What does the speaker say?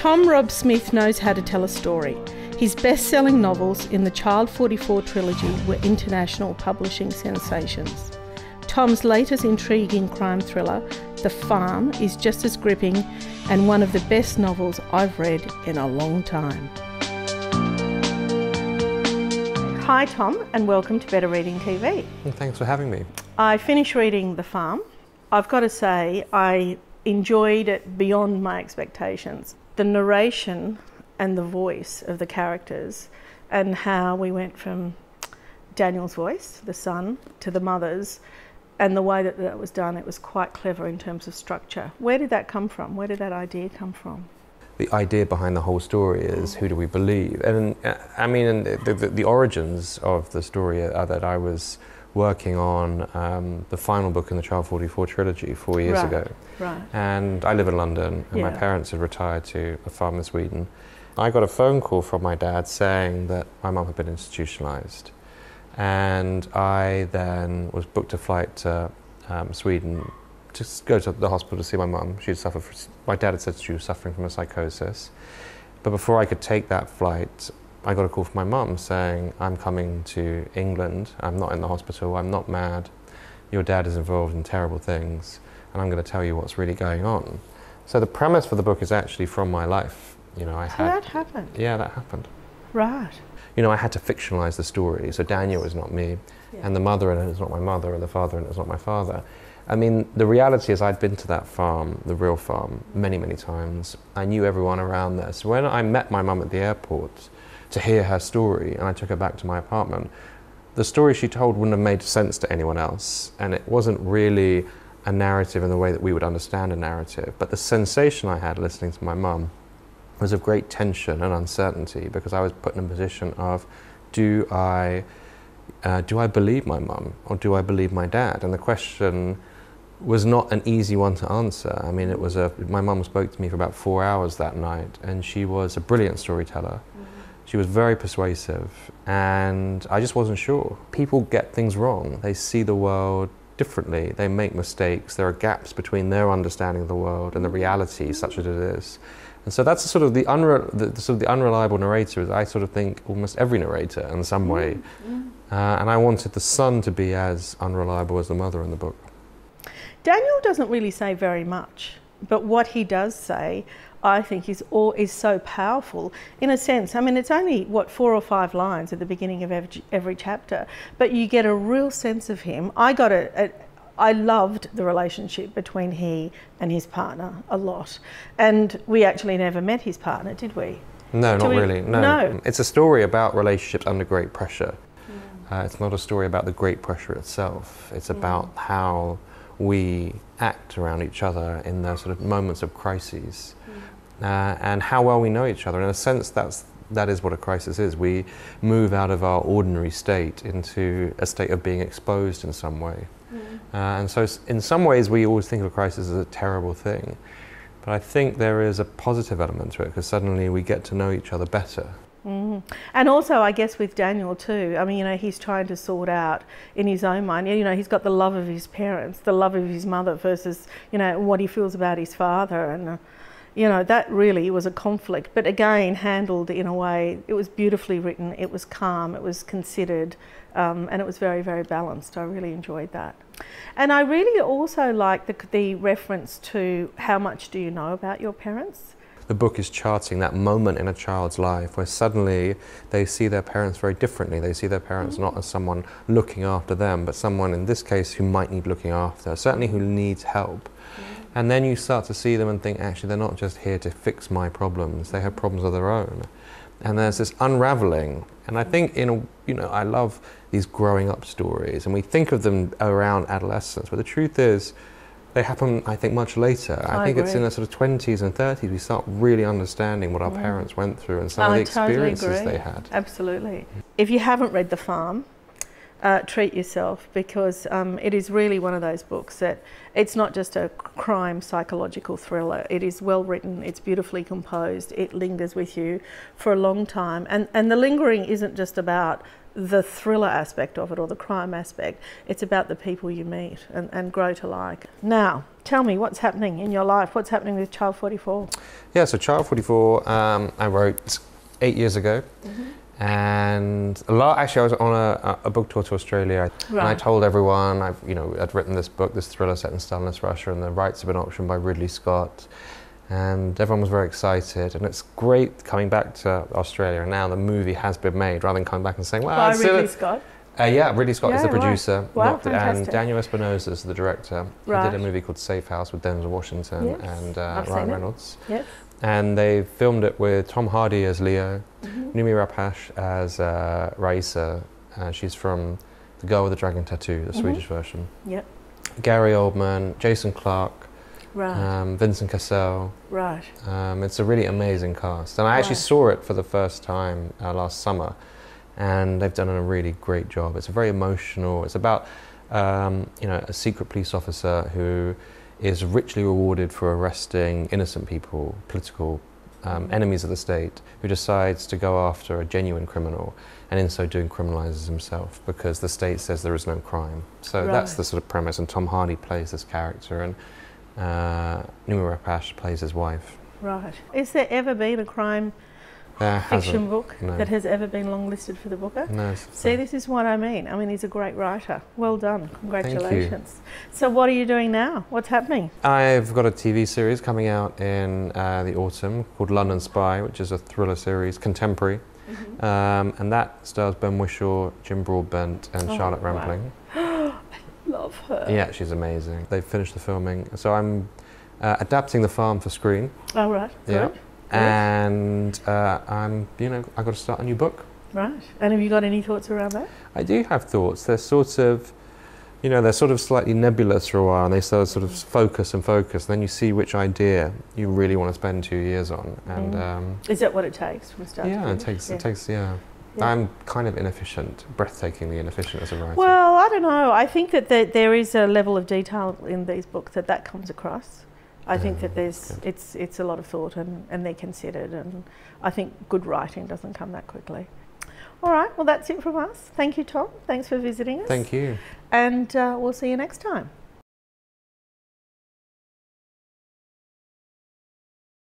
Tom Rob Smith knows how to tell a story. His best-selling novels in the Child 44 trilogy were international publishing sensations. Tom's latest intriguing crime thriller, The Farm, is just as gripping and one of the best novels I've read in a long time. Hi Tom, and welcome to Better Reading TV. Thanks for having me. I finished reading The Farm. I've got to say I enjoyed it beyond my expectations. The narration and the voice of the characters, and how we went from Daniel's voice, the son, to the mother's, and the way that that was done, it was quite clever in terms of structure. Where did that come from? Where did that idea come from? The idea behind the whole story is, who do we believe? And I mean, the origins of the story are that I was working on the final book in the Child 44 trilogy 4 years ago. Right. And I live in London, and my parents had retired to a farm in Sweden. I got a phone call from my dad saying that my mum had been institutionalised. And I then was booked a flight to Sweden to go to the hospital to see my mum. My dad had said she was suffering from a psychosis. But before I could take that flight, I got a call from my mum saying, I'm coming to England, I'm not in the hospital, I'm not mad, your dad is involved in terrible things, and I'm going to tell you what's really going on. So the premise for the book is actually from my life. You know, that happened? Yeah, that happened. Right. You know, I had to fictionalise the story, so Daniel is not me, and the mother in it is not my mother, and the father in it is not my father. I mean, the reality is I'd been to that farm, the real farm, many, many times. I knew everyone around there. So when I met my mum at the airport to hear her story, and I took her back to my apartment, the story she told wouldn't have made sense to anyone else, and it wasn't really a narrative in the way that we would understand a narrative. But the sensation I had listening to my mum was of great tension and uncertainty, because I was put in a position of, do I believe my mum or do I believe my dad? And the question was not an easy one to answer. I mean, my mum spoke to me for about 4 hours that night, and she was a brilliant storyteller. She was very persuasive, and I just wasn't sure. People get things wrong. They see the world differently. They make mistakes. There are gaps between their understanding of the world and the reality, such as it is. And so that's sort of the unreliable narrator, is I sort of think almost every narrator in some way. And I wanted the son to be as unreliable as the mother in the book. Daniel doesn't really say very much, but what he does say, I think, is so powerful in a sense. I mean, it's only, 4 or 5 lines at the beginning of every chapter, but you get a real sense of him. I loved the relationship between he and his partner a lot. And we actually never met his partner, did we? No, not really, no. It's a story about relationships under great pressure. It's not a story about the great pressure itself. It's about how we act around each other in those sort of moments of crises, and how well we know each other. In a sense, that is what a crisis is. We move out of our ordinary state into a state of being exposed in some way. And so in some ways we always think of a crisis as a terrible thing, but I think there is a positive element to it, because suddenly we get to know each other better. And also, I guess, with Daniel too, I mean, you know, he's trying to sort out in his own mind, you know, he's got the love of his parents, the love of his mother versus, you know, what he feels about his father, and you know, that really was a conflict, but again, handled in a way, it was beautifully written, it was calm, it was considered, and it was very, very balanced. I really enjoyed that. And I really also like the reference to how much do you know about your parents? The book is charting that moment in a child's life where suddenly they see their parents very differently. They see their parents not as someone looking after them, but someone, in this case, who might need looking after, certainly who needs help. And then you start to see them and think, actually, they're not just here to fix my problems, they have problems of their own. And there's this unraveling. And I think, I love these growing up stories, and we think of them around adolescence, but the truth is, they happen, I think, much later. I think it's in the sort of 20s and 30s we start really understanding what our parents went through and some of the experiences they had. Absolutely. If you haven't read The Farm, treat yourself, because it is really one of those books that it's not just a crime psychological thriller. It is well written, it's beautifully composed, it lingers with you for a long time. And the lingering isn't just about the thriller aspect of it or the crime aspect, it's about the people you meet and grow to like. Now, tell me what's happening in your life, what's happening with Child 44? Yeah, so Child 44 I wrote 8 years ago. And actually I was on a book tour to Australia, and I told everyone I'd written this book, this thriller set in Stalinist Russia, and the rights have been optioned by Ridley Scott, and everyone was very excited. And it's great coming back to Australia, and now the movie has been made, rather than coming back and saying, well, by Ridley Scott? Yeah, Ridley Scott is the producer, right. Wow, and Daniel Espinosa is the director. Right. He did a movie called Safe House with Denzel Washington and Ryan Reynolds. Yes. And they filmed it with Tom Hardy as Leo, Noomi Rapace as Raisa. She's from The Girl with the Dragon Tattoo, the Swedish version. Yep. Gary Oldman, Jason Clarke, right. Vincent Cassel. Right. It's a really amazing cast. And I actually saw it for the first time last summer, and they've done a really great job. It's very emotional. It's about a secret police officer who is richly rewarded for arresting innocent people, political enemies of the state, who decides to go after a genuine criminal, and in so doing criminalizes himself because the state says there is no crime. So that's the sort of premise, and Tom Hardy plays this character, and Noomi Rapace plays his wife. Right. Is there ever been a crime fiction book that has ever been longlisted for the Booker? No. See, this is what I mean. I mean, he's a great writer. Well done. Congratulations. So what are you doing now? What's happening? I've got a TV series coming out in the autumn called London Spy, which is a thriller series, contemporary. And that stars Ben Whishaw, Jim Broadbent and Charlotte Rampling. Wow. Love her. Yeah, she's amazing. They've finished the filming. So I'm adapting The Farm for screen. Oh, right. Yeah. Good. And I've got to start a new book. Right. And have you got any thoughts around that? I do have thoughts. They're sort of, they're sort of slightly nebulous for a while, and they sort of focus and focus. Then you see which idea you really want to spend 2 years on. And is that what it takes from start to finish? It takes. I'm kind of inefficient, breathtakingly inefficient as a writer. Well, I don't know. I think that there is a level of detail in these books that comes across. I think that it's a lot of thought and they're considered, and I think good writing doesn't come that quickly. All right, well that's it from us. Thank you, Tom. Thanks for visiting us. Thank you. And we'll see you next time.